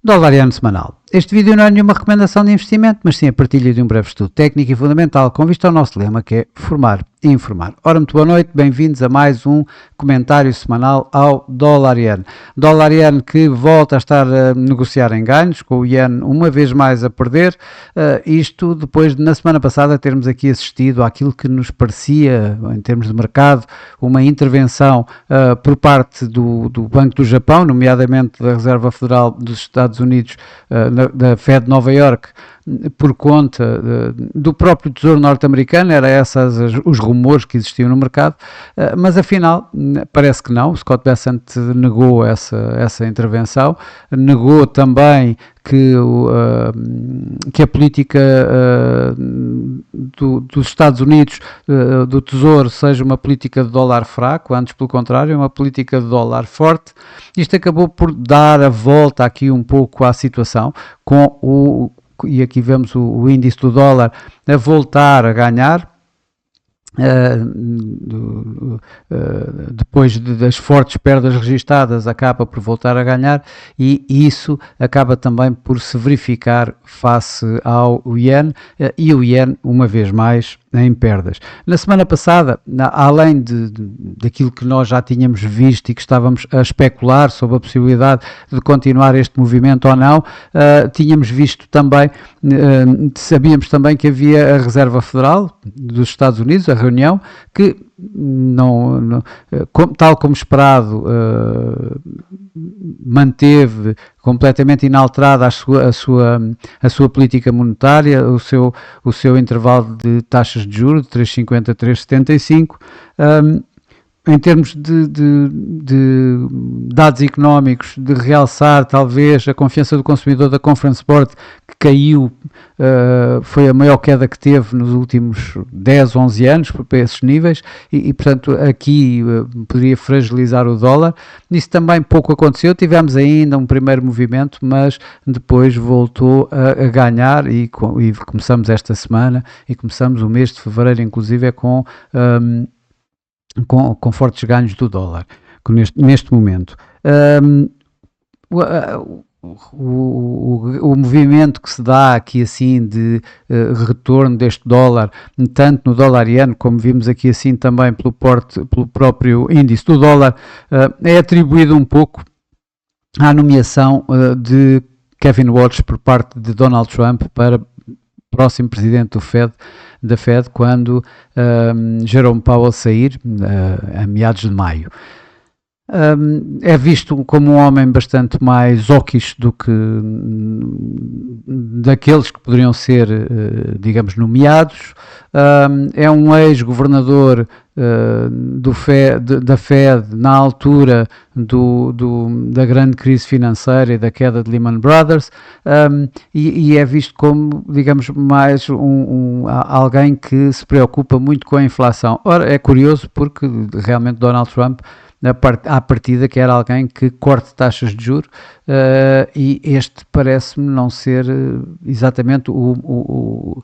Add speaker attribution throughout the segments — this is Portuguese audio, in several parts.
Speaker 1: Dolariano semanal. Este vídeo não é nenhuma recomendação de investimento, mas sim a partilha de um breve estudo técnico e fundamental com vista ao nosso lema, que é formar e informar. Ora, muito boa noite, bem-vindos a mais um comentário semanal ao Dolariano. Dolariano que volta a estar a negociar em ganhos, com o Yen uma vez mais a perder, isto depois de na semana passada termos aqui assistido àquilo que nos parecia, em termos de mercado, uma intervenção por parte do Banco do Japão, nomeadamente da Reserva Federal dos Estados Unidos, da Fed de Nova Iorque, por conta do próprio Tesouro norte-americano. Era esses os rumores que existiam no mercado, mas afinal parece que não. Scott Bessent negou essa intervenção, negou também que a política dos Estados Unidos, do Tesouro, seja uma política de dólar fraco, antes pelo contrário, é uma política de dólar forte. Isto acabou por dar a volta aqui um pouco à situação, e aqui vemos o índice do dólar a voltar a ganhar, depois das fortes perdas registadas, acaba por voltar a ganhar, e isso acaba também por se verificar face ao Yen, e o Yen uma vez mais em perdas. Na semana passada, além daquilo que nós já tínhamos visto e que estávamos a especular sobre a possibilidade de continuar este movimento ou não, tínhamos visto também, sabíamos também que havia a Reserva Federal dos Estados Unidos, a reunião, que tal como esperado, manteve completamente inalterada a sua política monetária, o seu intervalo de taxas de juros de 3,50 a 3,75. Em termos de dados económicos, de realçar talvez a confiança do consumidor da Conference Board, que caiu, foi a maior queda que teve nos últimos 10, 11 anos, para esses níveis, e portanto aqui poderia fragilizar o dólar. Isso também pouco aconteceu, tivemos ainda um primeiro movimento, mas depois voltou a ganhar, e começamos esta semana, e começamos o mês de fevereiro inclusive com fortes ganhos do dólar, neste momento. O movimento que se dá aqui assim de retorno deste dólar, tanto no dolariano, como vimos aqui assim também pelo próprio índice do dólar, é atribuído um pouco à nomeação de Kevin Waters por parte de Donald Trump para próximo presidente da Fed, quando Jerome Powell sair, a meados de maio. É visto como um homem bastante mais hawkish do que daqueles que poderiam ser, digamos, nomeados. É um ex-governador da Fed na altura da grande crise financeira e da queda de Lehman Brothers, e é visto como, digamos, mais alguém que se preocupa muito com a inflação. Ora, é curioso porque realmente Donald Trump, à partida, que era alguém que corte taxas de juros, e este parece-me não ser exatamente o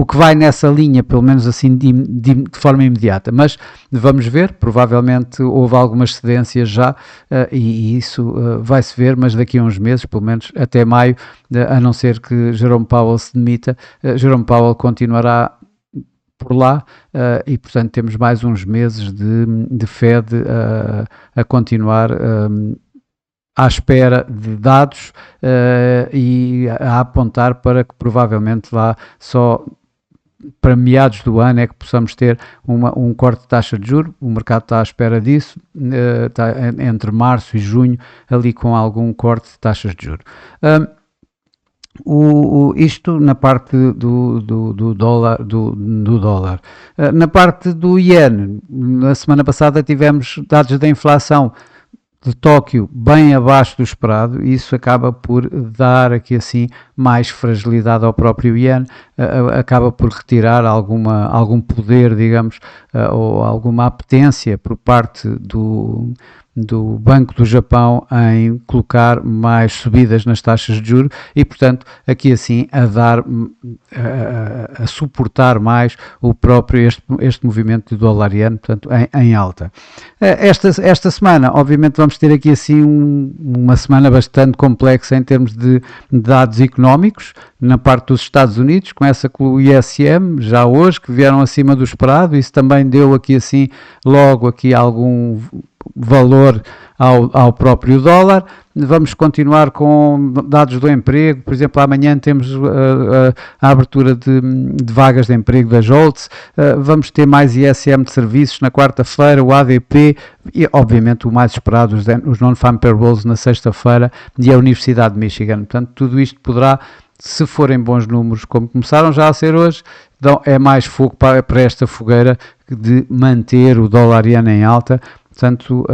Speaker 1: que vai nessa linha, pelo menos assim de forma imediata, mas vamos ver. Provavelmente houve algumas cedências já, e isso vai-se ver, mas daqui a uns meses, pelo menos até maio, a não ser que Jerome Powell se demita, Jerome Powell continuará por lá, e portanto temos mais uns meses de Fed a continuar à espera de dados, e a apontar para que provavelmente lá só para meados do ano é que possamos ter um corte de taxa de juros. O mercado está à espera disso, está entre março e junho, ali com algum corte de taxas de juros. Isto na parte do dólar. Na parte do Yen, na semana passada tivemos dados da inflação de Tóquio bem abaixo do esperado, e isso acaba por dar aqui assim mais fragilidade ao próprio Yen, acaba por retirar algum poder, digamos, ou alguma apetência por parte do Banco do Japão em colocar mais subidas nas taxas de juros e, portanto, aqui assim a dar, a suportar mais o próprio este movimento de dólar-iene, portanto, em alta. Esta semana, obviamente, vamos ter aqui assim uma semana bastante complexa em termos de dados económicos, na parte dos Estados Unidos, começa com o ISM, já hoje, que vieram acima do esperado, isso também deu aqui assim, logo aqui algum valor ao próprio dólar. Vamos continuar com dados do emprego, por exemplo, amanhã temos a abertura de vagas de emprego da Jolts, vamos ter mais ISM de serviços na quarta-feira, o ADP e, obviamente, o mais esperado, os Non-Farm Payrolls na sexta-feira e a Universidade de Michigan. Portanto, tudo isto poderá, se forem bons números, como começaram já a ser hoje, então é mais fogo para esta fogueira de manter o dólar-iene em alta. Portanto,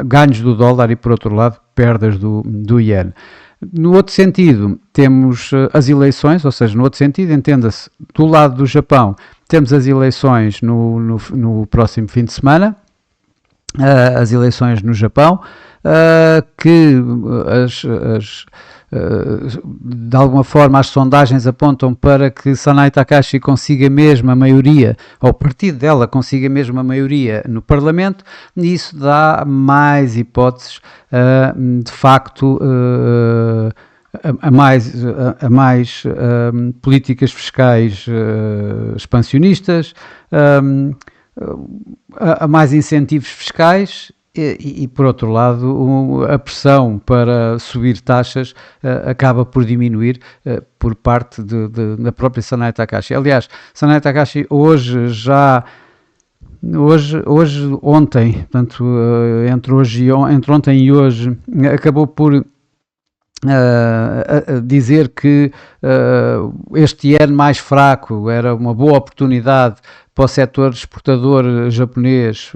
Speaker 1: ganhos do dólar e, por outro lado, perdas do iene. No outro sentido, temos as eleições, ou seja, no outro sentido, entenda-se, do lado do Japão, temos as eleições no próximo fim de semana, as eleições no Japão, que de alguma forma as sondagens apontam para que Sanai Takahashi consiga mesmo a maioria, ou o partido dela consiga mesmo a maioria no Parlamento, e isso dá mais hipóteses, de facto, a mais políticas fiscais expansionistas, a mais incentivos fiscais. E, por outro lado, a pressão para subir taxas acaba por diminuir por parte da própria Sanai Takahashi. Aliás, Sanai Takahashi ontem, portanto, entre ontem e hoje, acabou por dizer que este iene mais fraco era uma boa oportunidade para o setor exportador japonês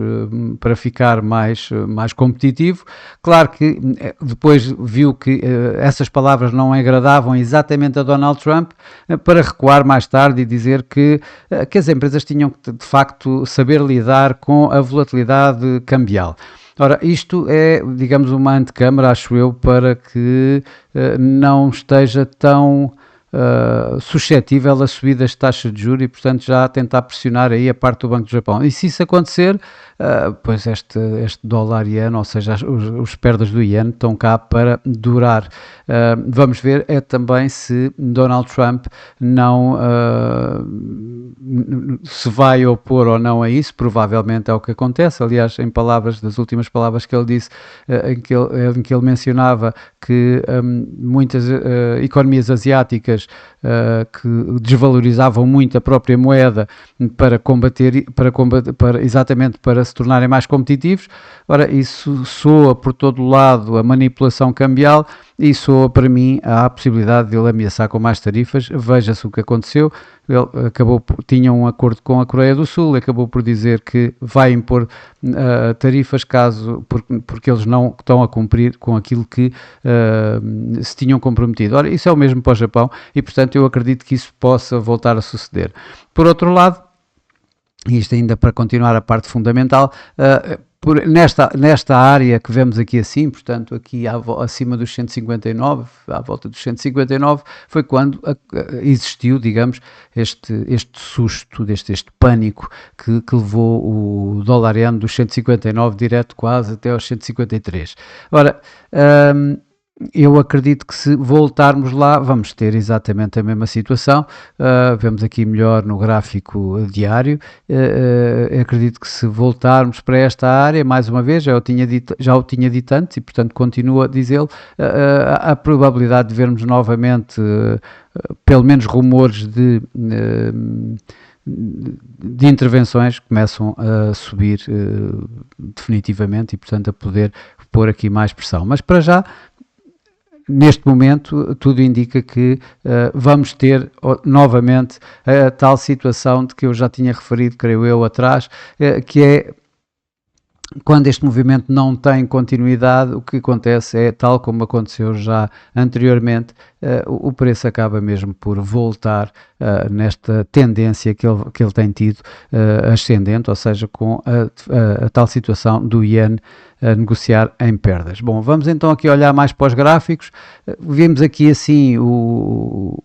Speaker 1: para ficar mais competitivo. Claro que depois viu que essas palavras não agradavam exatamente a Donald Trump, para recuar mais tarde e dizer que as empresas tinham que, de facto, saber lidar com a volatilidade cambial. Ora, isto é, digamos, uma antecâmara, acho eu, para que não esteja tão suscetível a subidas de taxas de juros e, portanto, já tentar pressionar aí a parte do Banco do Japão. E se isso acontecer, pois este dólar-iene, ou seja, os perdas do iene estão cá para durar. Vamos ver também se Donald Trump não se vai opor ou não a isso, provavelmente é o que acontece. Aliás, das últimas palavras que ele disse, em que ele mencionava que muitas economias asiáticas que desvalorizavam muito a própria moeda exatamente para se tornarem mais competitivos. Ora, isso soa por todo o lado a manipulação cambial e soa para mim a possibilidade de ele ameaçar com mais tarifas. Veja-se o que aconteceu. Ele tinha um acordo com a Coreia do Sul, acabou por dizer que vai impor tarifas porque eles não estão a cumprir com aquilo que se tinham comprometido. Ora, isso é o mesmo para o Japão e, portanto, eu acredito que isso possa voltar a suceder. Por outro lado, isto ainda para continuar a parte fundamental, nesta área que vemos aqui assim, portanto aqui acima dos 159, à volta dos 159, foi quando existiu, digamos, este susto, este pânico que levou o dólar-iene dos 159 direto quase até aos 153. Ora, eu acredito que se voltarmos lá vamos ter exatamente a mesma situação. Vemos aqui melhor no gráfico diário. Acredito que se voltarmos para esta área, mais uma vez, já o tinha dito antes e, portanto, continuo a dizê-lo, a probabilidade de vermos novamente pelo menos rumores de intervenções começam a subir definitivamente e, portanto, a poder pôr aqui mais pressão. Mas para já, neste momento, tudo indica que vamos ter novamente a tal situação de que eu já tinha referido, creio eu, atrás, que é quando este movimento não tem continuidade, o que acontece é, tal como aconteceu já anteriormente, o preço acaba mesmo por voltar nesta tendência que ele tem tido ascendente, ou seja, com a tal situação do Yen a negociar em perdas. Bom, vamos então aqui olhar mais para os gráficos. Vimos aqui assim o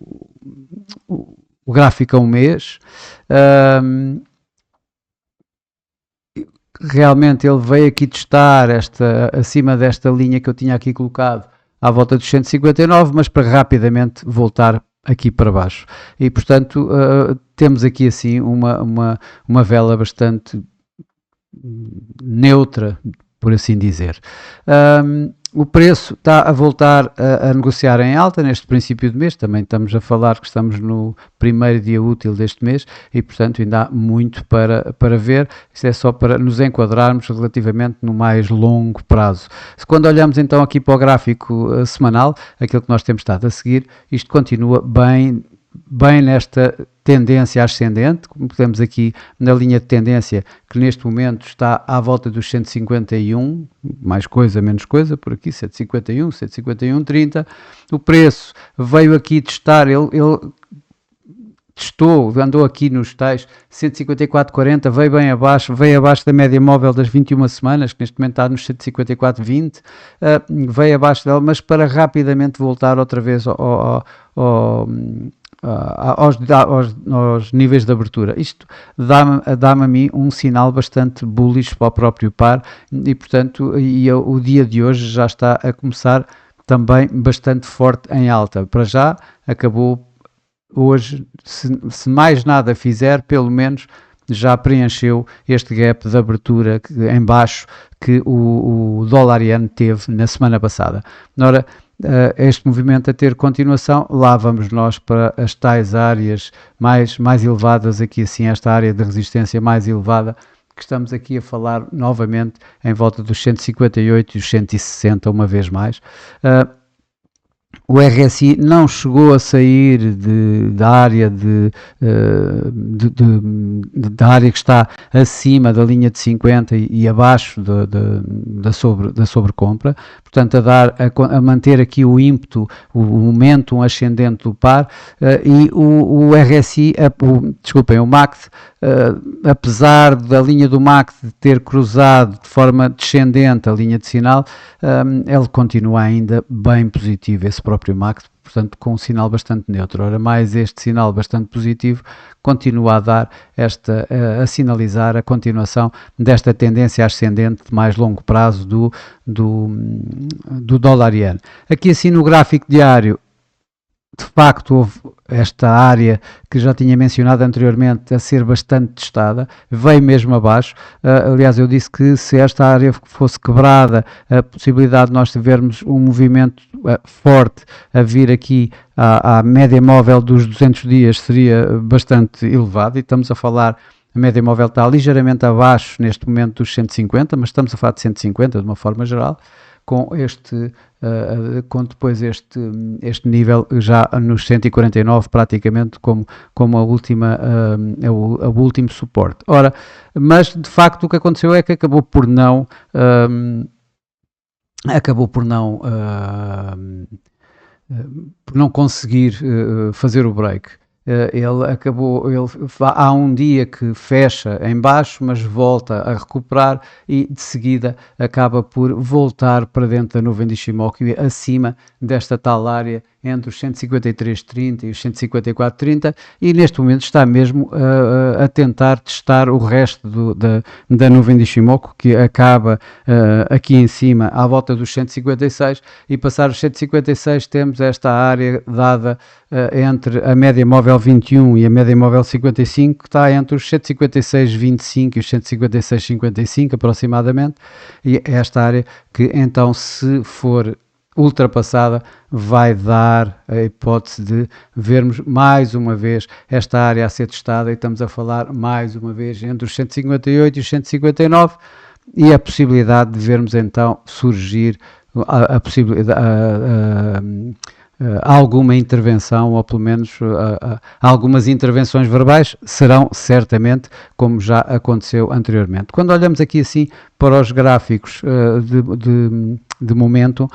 Speaker 1: gráfico a um mês. Realmente ele veio aqui testar acima desta linha que eu tinha aqui colocado à volta dos 159, mas para rapidamente voltar aqui para baixo. E portanto temos aqui assim uma vela bastante neutra, por assim dizer. O preço está a voltar a negociar em alta neste princípio de mês, também estamos a falar que estamos no primeiro dia útil deste mês e, portanto, ainda há muito para ver. Isto é só para nos enquadrarmos relativamente no mais longo prazo. Quando olhamos então aqui para o gráfico semanal, aquilo que nós temos estado a seguir, isto continua bem nesta tendência ascendente, como temos aqui na linha de tendência, que neste momento está à volta dos 151, mais coisa, menos coisa, por aqui, 151, 151,30. O preço veio aqui testar, ele testou, andou aqui nos tais 154,40, veio abaixo da média móvel das 21 semanas, que neste momento está nos 154,20, veio abaixo dela, mas para rapidamente voltar outra vez aos níveis de abertura. Isto dá-me a mim um sinal bastante bullish para o próprio par e, portanto, o dia de hoje já está a começar também bastante forte em alta. Para já, acabou hoje, se mais nada fizer, pelo menos já preencheu este gap de abertura em baixo que o dólar yen teve na semana passada. Ora, este movimento a ter continuação, lá vamos nós para as tais áreas mais elevadas, aqui assim esta área de resistência mais elevada, que estamos aqui a falar novamente em volta dos 158 e os 160 uma vez mais. O RSI não chegou a sair da área da área que está acima da linha de 50 e abaixo da sobrecompra, portanto a manter aqui o ímpeto, o momentum ascendente do par, e o RSI, o MACD, apesar da linha do MACD ter cruzado de forma descendente a linha de sinal, ele continua ainda bem positivo, esse próprio MACD, portanto com um sinal bastante neutro. Ora, mais este sinal bastante positivo continua a dar a sinalizar a continuação desta tendência ascendente de mais longo prazo do dólar yen. Aqui assim no gráfico diário, de facto houve esta área que já tinha mencionado anteriormente a ser bastante testada, veio mesmo abaixo. Aliás, eu disse que se esta área fosse quebrada, a possibilidade de nós tivermos um movimento forte a vir aqui à média móvel dos 200 dias seria bastante elevado, e estamos a falar, a média móvel está ligeiramente abaixo neste momento dos 150, mas estamos a falar de 150 de uma forma geral, com depois este nível já nos 149 praticamente como o último suporte. Ora, mas de facto o que aconteceu é que acabou por não conseguir fazer o break. Há um dia que fecha em baixo, mas volta a recuperar e de seguida acaba por voltar para dentro da nuvem de Ishimoku, acima desta tal área entre os 153,30 e os 154,30, e neste momento está mesmo a tentar testar o resto da nuvem de Ishimoku, que acaba aqui em cima à volta dos 156, e passar os 156 temos esta área dada entre a média móvel 21 e a média móvel 55, que está entre os 156,25 e os 156,55 aproximadamente, e é esta área que então, se for ultrapassada, vai dar a hipótese de vermos mais uma vez esta área a ser testada, e estamos a falar mais uma vez entre os 158 e os 159, e a possibilidade de vermos então surgir a possibilidade alguma intervenção, ou pelo menos algumas intervenções verbais serão certamente, como já aconteceu anteriormente. Quando olhamos aqui assim para os gráficos de momento,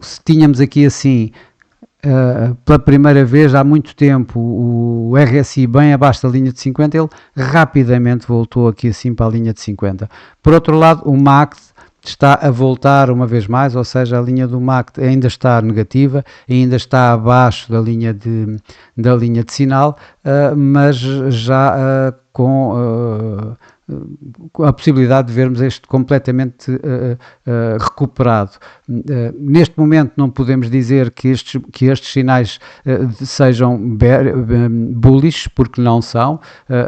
Speaker 1: se tínhamos aqui assim pela primeira vez há muito tempo o RSI bem abaixo da linha de 50, ele rapidamente voltou aqui assim para a linha de 50. Por outro lado, o MACD está a voltar uma vez mais, ou seja, a linha do MACD ainda está negativa, ainda está abaixo da linha de sinal, mas já com a possibilidade de vermos este completamente recuperado. Neste momento não podemos dizer que estes sinais sejam bullish, porque não são,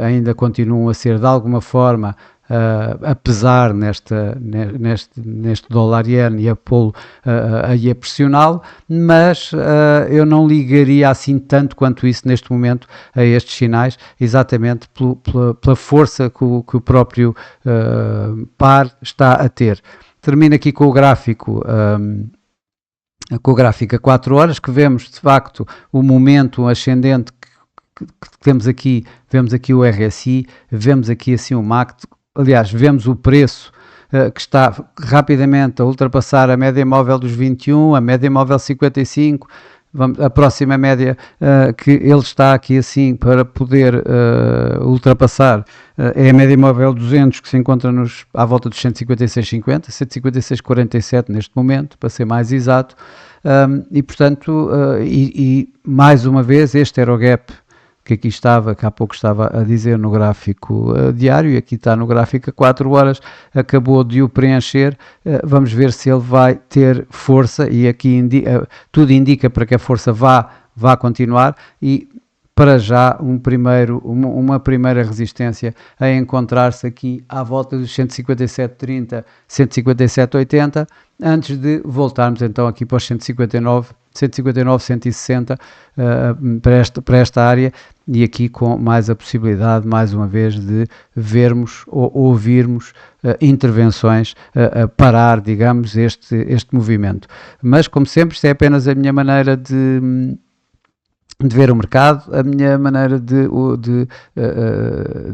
Speaker 1: ainda continuam a ser de alguma forma, apesar neste dólar-iene e a pô-lo aí a pressioná-lo, mas eu não ligaria assim tanto quanto isso neste momento a estes sinais, exatamente pela força que o próprio par está a ter. Termino aqui com o gráfico a 4 horas, que vemos de facto o momento ascendente que temos aqui, vemos aqui o RSI, vemos aqui assim o MACD. Aliás, vemos o preço que está rapidamente a ultrapassar a média móvel dos 21, a média móvel 55, a próxima média que ele está aqui assim para poder ultrapassar é a média móvel 200, que se encontra à volta dos 156,50, 156,47 neste momento, para ser mais exato, e portanto, mais uma vez, este era o gap que aqui estava, que há pouco estava a dizer no gráfico diário, e aqui está no gráfico a 4 horas, acabou de o preencher. Vamos ver se ele vai ter força, e aqui tudo indica para que a força vá continuar, e para já uma primeira resistência a encontrar-se aqui à volta dos 157,30, 157,80, antes de voltarmos então aqui para os 159, 160 para esta área, e aqui com mais a possibilidade, mais uma vez, de vermos ou ouvirmos intervenções a parar, digamos, este movimento. Mas, como sempre, isto é apenas a minha maneira de ver o mercado, a minha maneira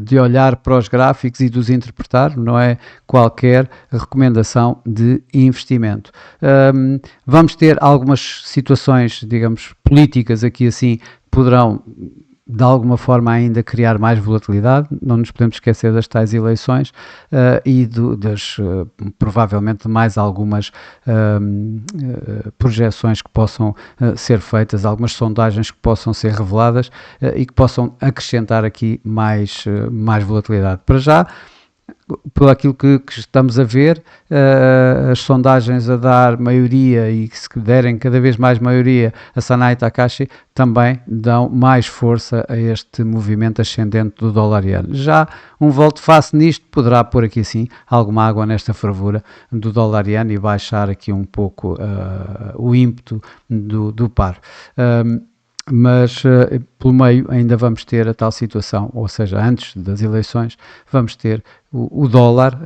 Speaker 1: de olhar para os gráficos e de os interpretar, não é qualquer recomendação de investimento. Vamos ter algumas situações, digamos, políticas aqui assim, poderão de alguma forma ainda criar mais volatilidade. Não nos podemos esquecer das tais eleições e provavelmente mais algumas projeções que possam ser feitas, algumas sondagens que possam ser reveladas e que possam acrescentar aqui mais volatilidade. Para já, por aquilo que estamos a ver, as sondagens a dar maioria, e que se derem cada vez mais maioria a Sanai Takashi, também dão mais força a este movimento ascendente do dólar-iene. Já um volte-face nisto poderá pôr aqui sim alguma água nesta fervura do dólar-iene e baixar aqui um pouco o ímpeto do par. Mas pelo meio ainda vamos ter a tal situação, ou seja, antes das eleições vamos ter o dólar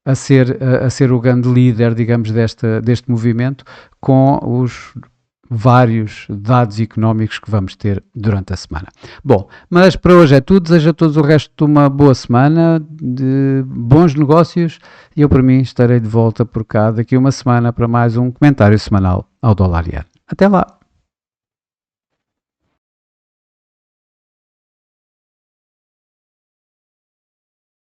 Speaker 1: a ser o grande líder, digamos, deste movimento, com os vários dados económicos que vamos ter durante a semana. Bom, mas para hoje é tudo. Desejo a todos o resto de uma boa semana, de bons negócios, e eu, por mim, estarei de volta por cá daqui a uma semana para mais um comentário semanal ao dólar-iene. Até lá!